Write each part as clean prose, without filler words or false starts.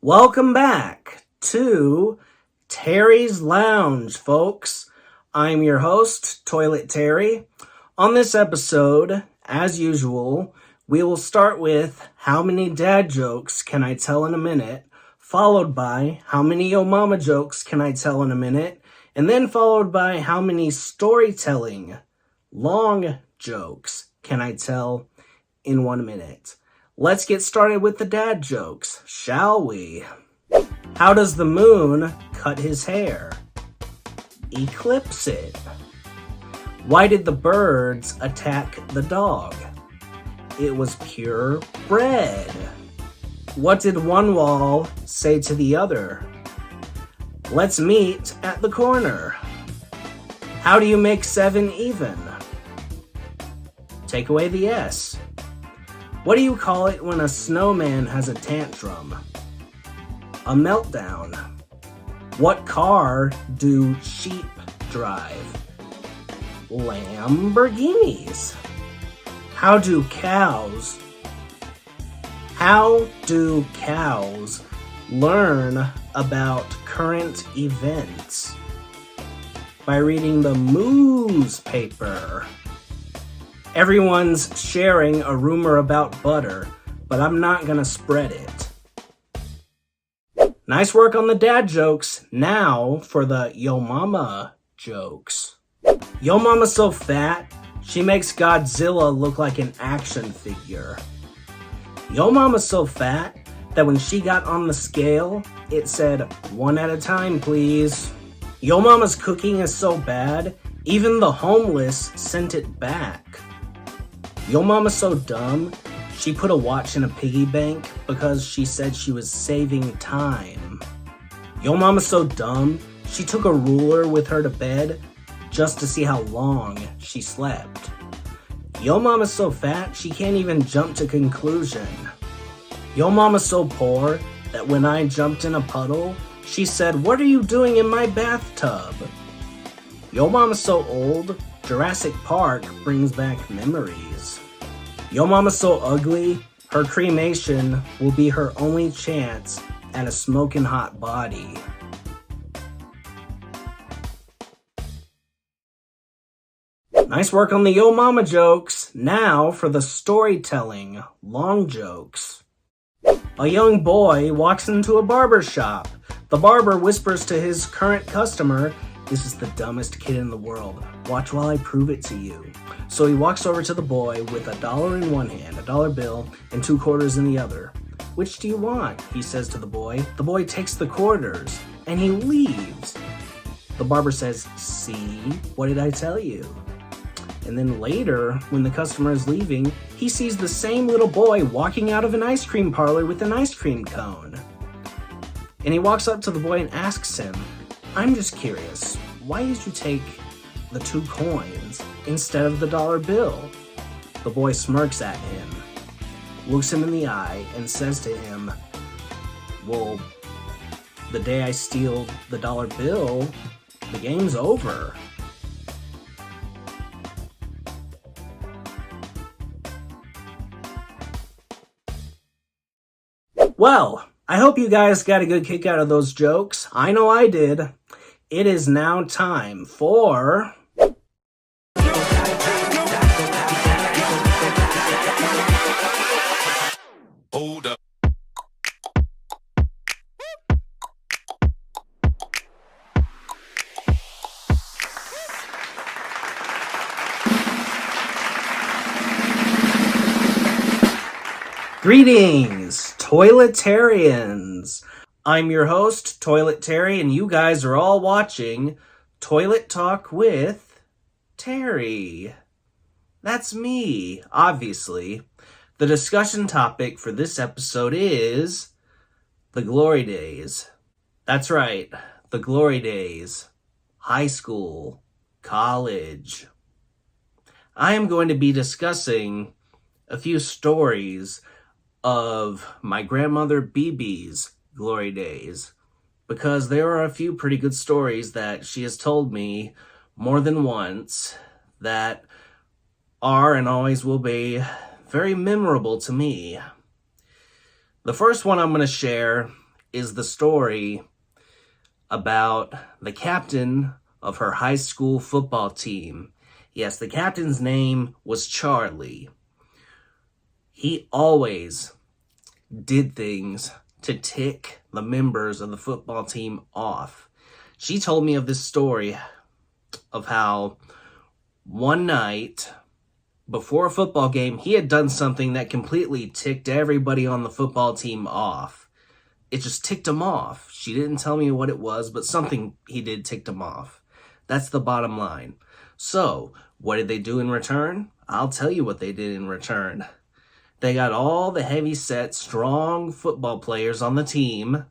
Welcome back to Terry's Lounge, folks. I'm your host, Toilet Terry. On this episode, as usual, we will start with how many dad jokes can I tell in a minute, followed by how many yo mama jokes can I tell in a minute, and then followed by how many storytelling, long jokes can I tell in 1 minute. Let's get started with the dad jokes, shall we? How does the moon cut his hair? Eclipse it. Why did the birds attack the dog? It was pure bread. What did one wall say to the other? Let's meet at the corner. How do you make 7 even? Take away the S. What do you call it when a snowman has a tantrum? A meltdown. What car do sheep drive? Lamborghinis. How do cows learn about current events? By reading the newspaper. Everyone's sharing a rumor about butter, but I'm not gonna spread it. Nice work on the dad jokes. Now for the yo mama jokes. Yo mama's so fat, she makes Godzilla look like an action figure. Yo mama's so fat that when she got on the scale, it said 1 at a time, please. Yo mama's cooking is so bad, even the homeless sent it back. Yo mama's so dumb, she put a watch in a piggy bank because she said she was saving time. Yo mama's so dumb, she took a ruler with her to bed just to see how long she slept. Yo mama's so fat, she can't even jump to conclusion. Yo mama's so poor that when I jumped in a puddle, she said, "What are you doing in my bathtub?" Yo mama's so old, Jurassic Park brings back memories. Yo mama's so ugly, her cremation will be her only chance at a smoking hot body. Nice work on the yo mama jokes. Now for the storytelling, long jokes. A young boy walks into a barber shop. The barber whispers to his current customer, "This is the dumbest kid in the world. Watch while I prove it to you." So he walks over to the boy with $1 in one hand, a dollar bill, and 2 quarters in the other. "Which do you want?" he says to the boy. The boy takes the quarters, and he leaves. The barber says, "See, what did I tell you?" And then later, when the customer is leaving, he sees the same little boy walking out of an ice cream parlor with an ice cream cone. And he walks up to the boy and asks him, "I'm just curious, why did you take the 2 coins instead of the dollar bill?" The boy smirks at him, looks him in the eye, and says to him, "Well, the day I steal the dollar bill, the game's over." Well, I hope you guys got a good kick out of those jokes. I know I did. It is now time for... Hold up. Greetings, Toiletarians. I'm your host, Toilet Terry, and you guys are all watching Toilet Talk with Terry. That's me, obviously. The discussion topic for this episode is the glory days. That's right, the glory days. High school, college. I am going to be discussing a few stories of my grandmother BB's glory days, because there are a few pretty good stories that she has told me more than once that are and always will be very memorable to me. The first one I'm going to share is the story about the captain of her high school football team. Yes, the captain's name was Charlie. He always did things to tick the members of the football team off. She told me of this story of how one night before a football game, he had done something that completely ticked everybody on the football team off. It just ticked him off. She didn't tell me what it was, but something he did ticked him off. That's the bottom line. So, what did they do in return? I'll tell you what they did in return. They got all the heavy-set, strong football players on the team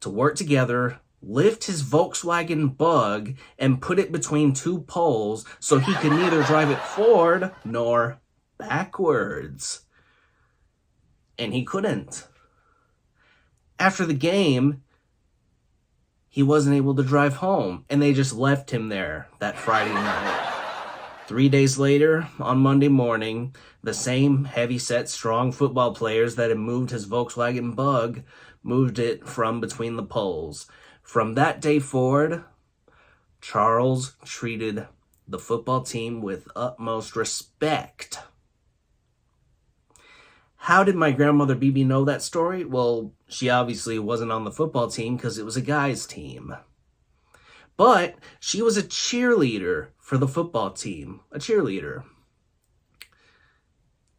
to work together, lift his Volkswagen Bug, and put it between two poles so he could neither drive it forward nor backwards. And he couldn't. After the game, he wasn't able to drive home, and they just left him there that Friday night. 3 days later, on Monday morning, the same heavy-set, strong football players that had moved his Volkswagen Bug moved it from between the poles. From that day forward, Charles treated the football team with utmost respect. How did my grandmother BB know that story? Well, she obviously wasn't on the football team because it was a guy's team. But she was a cheerleader for the football team. A cheerleader.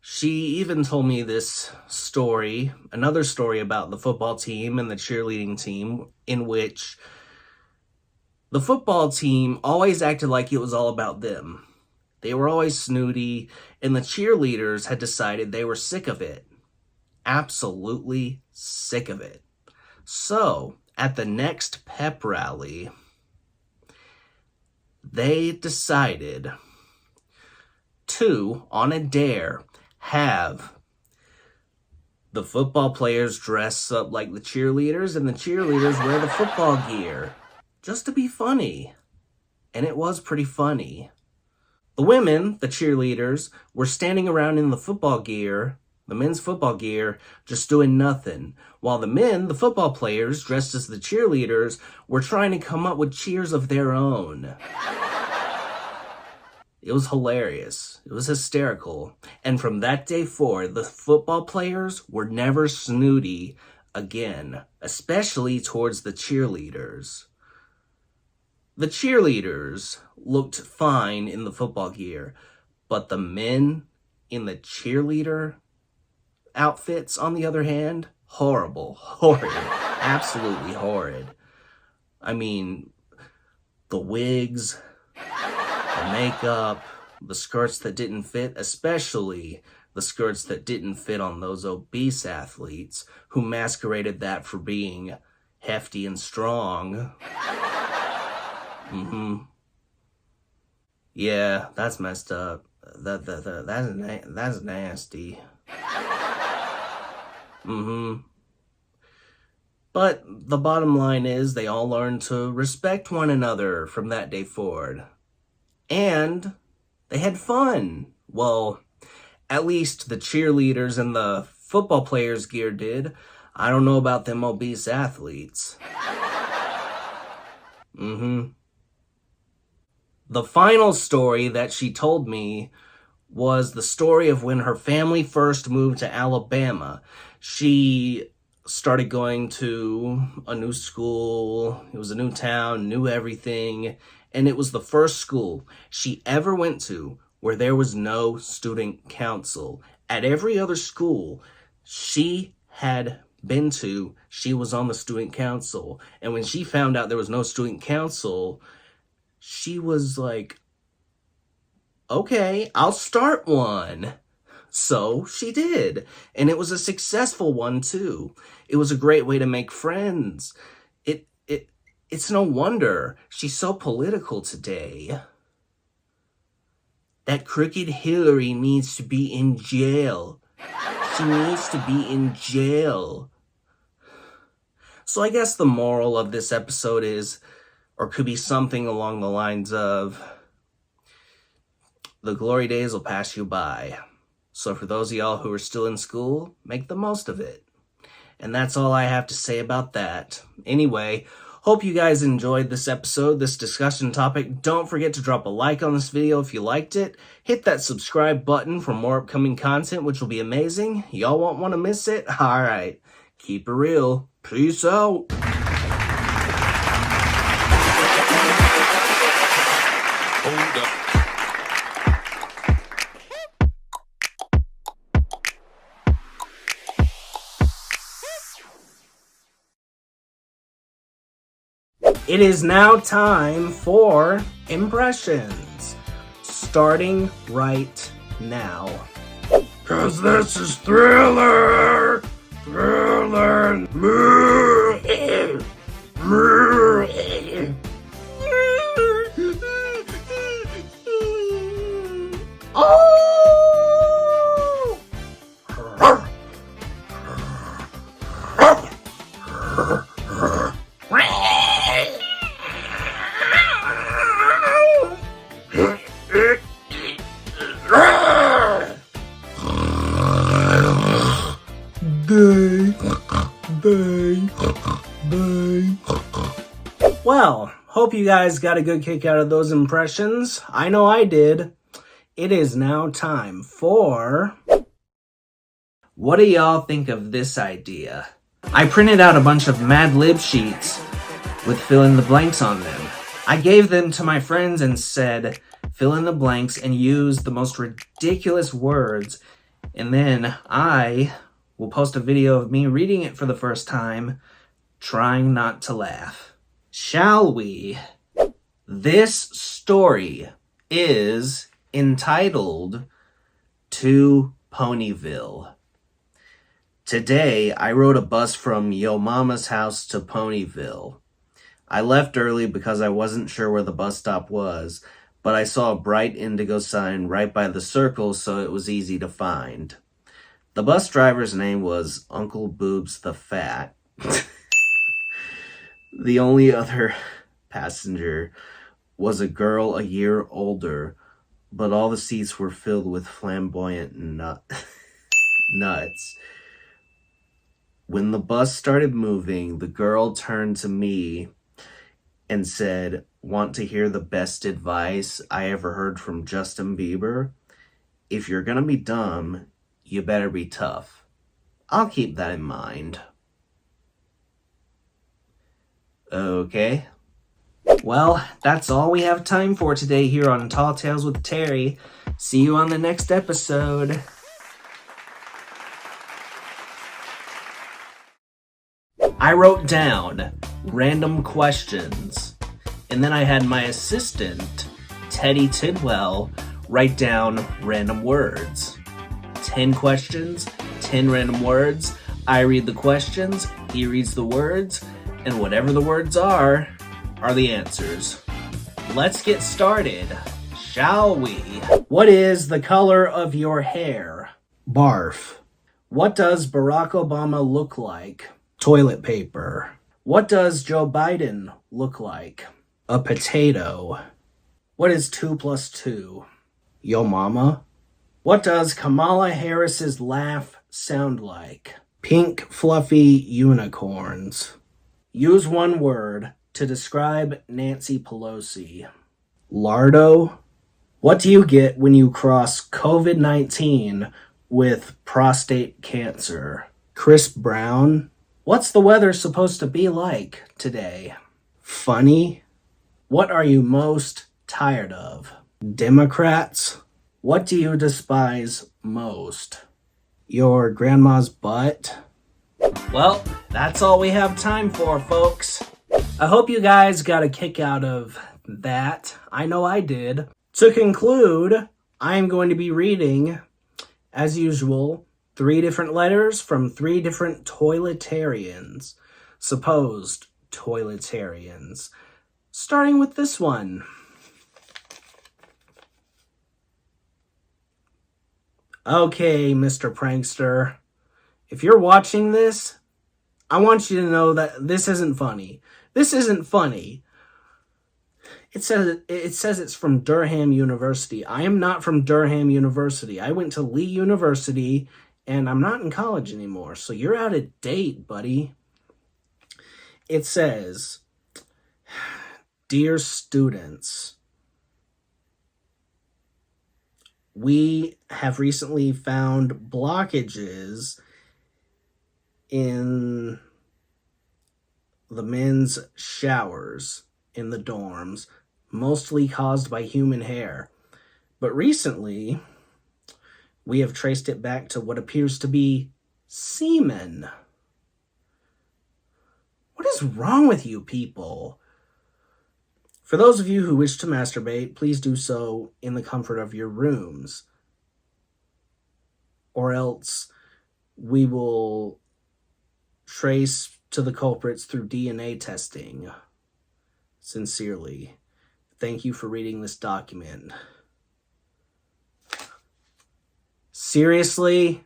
She even told me this story, another story about the football team and the cheerleading team, in which the football team always acted like it was all about them. They were always snooty, and the cheerleaders had decided they were sick of it. Absolutely sick of it. So, at the next pep rally, they decided to, on a dare, have the football players dress up like the cheerleaders and the cheerleaders wear the football gear. Just to be funny. And it was pretty funny. The women, the cheerleaders, were standing around in the football gear, the men's football gear, just doing nothing. While the men, the football players, dressed as the cheerleaders, were trying to come up with cheers of their own. It was hilarious. It was hysterical. And from that day forward, the football players were never snooty again, especially towards the cheerleaders. The cheerleaders looked fine in the football gear, but the men in the cheerleader outfits, on the other hand, horrible, horrid, absolutely horrid. I mean, the wigs, the makeup, the skirts that didn't fit, especially the skirts that didn't fit on those obese athletes who masqueraded that for being hefty and strong. Yeah, that's messed up. That's nasty. But the bottom line is they all learned to respect one another from that day forward. And they had fun. Well, at least the cheerleaders and the football players' gear did. I don't know about them obese athletes. The final story that she told me was the story of when her family first moved to Alabama. She started going to a new school. It was a new town, knew everything. And it was the first school she ever went to where there was no student council. At every other school she had been to, she was on the student council. And when she found out there was no student council, she was like, okay, I'll start one. So she did. And it was a successful one too. It was a great way to make friends. It's no wonder she's so political today. That crooked Hillary needs to be in jail. She needs to be in jail. So I guess the moral of this episode is, or could be something along the lines of, the glory days will pass you by. So for those of y'all who are still in school, make the most of it. And that's all I have to say about that. Anyway, hope you guys enjoyed this episode, this discussion topic. Don't forget to drop a like on this video if you liked it. Hit that subscribe button for more upcoming content, which will be amazing. Y'all won't want to miss it. All right, keep it real. Peace out. Hold up. It is now time for impressions, starting right now. 'Cause this is Thriller! Thriller! Oh! Well, hope you guys got a good kick out of those impressions. I know I did. It is now time for... What do y'all think of this idea? I printed out a bunch of Mad Lib sheets with fill in the blanks on them. I gave them to my friends and said, fill in the blanks and use the most ridiculous words, and then I will post a video of me reading it for the first time, trying not to laugh. Shall we? This story is entitled To Ponyville. Today, I rode a bus from Yo Mama's house to Ponyville. I left early because I wasn't sure where the bus stop was, but I saw a bright indigo sign right by the circle, so it was easy to find. The bus driver's name was Uncle Boobs the Fat. The only other passenger was a girl a year older, but all the seats were filled with flamboyant nuts. When the bus started moving, the girl turned to me and said, "Want to hear the best advice I ever heard from Justin Bieber? If you're gonna be dumb, you better be tough." I'll keep that in mind. Okay. Well, that's all we have time for today here on Tall Tales with Terry. See you on the next episode. I wrote down random questions, and then I had my assistant, Teddy Tidwell, write down random words. 10 questions, 10 random words. I read the questions, he reads the words, and whatever the words are the answers. Let's get started, shall we? What is the color of your hair? Barf. What does Barack Obama look like? Toilet paper. What does Joe Biden look like? A potato. What is 2 plus 2? Yo mama. What does Kamala Harris's laugh sound like? Pink fluffy unicorns. Use one word to describe Nancy Pelosi. Lardo. What do you get when you cross COVID-19 with prostate cancer? Chris Brown. What's the weather supposed to be like today? Funny. What are you most tired of? Democrats. What do you despise most? Your grandma's butt. Well, that's all we have time for, folks. I hope you guys got a kick out of that. I know I did. To conclude, I am going to be reading, as usual, 3 different letters from 3 different toiletarians. Supposed toiletarians. Starting with this one. Okay, Mr. Prankster. If you're watching this, I want you to know that this isn't funny. This isn't funny. It says it's from Durham University. I am not from Durham University. I went to Lee University, And I'm not in college anymore, so you're out of date, buddy. It says, "Dear students, we have recently found blockages in the men's showers in the dorms, mostly caused by human hair. But recently, we have traced it back to what appears to be semen. What is wrong with you people? For those of you who wish to masturbate, please do so in the comfort of your rooms. Or else we will trace to the culprits through DNA testing. Sincerely, thank you for reading this document." Seriously?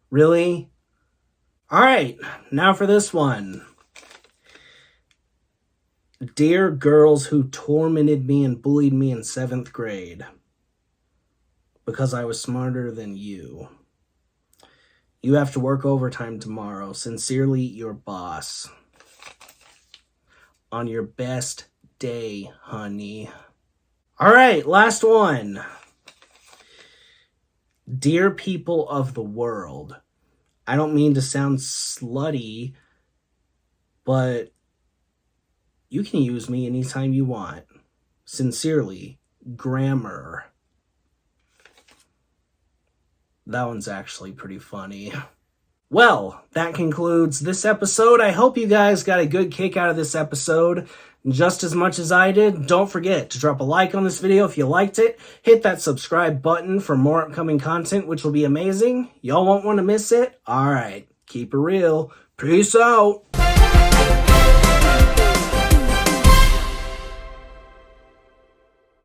Really? Alright, now for this one. "Dear girls who tormented me and bullied me in 7th grade because I was smarter than you. You have to work overtime tomorrow. Sincerely, your boss. On your best day, honey." Alright, last one. "Dear people of the world, I don't mean to sound slutty, but you can use me anytime you want. Sincerely, Grammar." That one's actually pretty funny. Well, that concludes this episode. I hope you guys got a good kick out of this episode, just as much as I did. Don't forget to drop a like on this video if you liked it. Hit that subscribe button for more upcoming content, which will be amazing. Y'all won't want to miss it. Alright, keep it real. Peace out.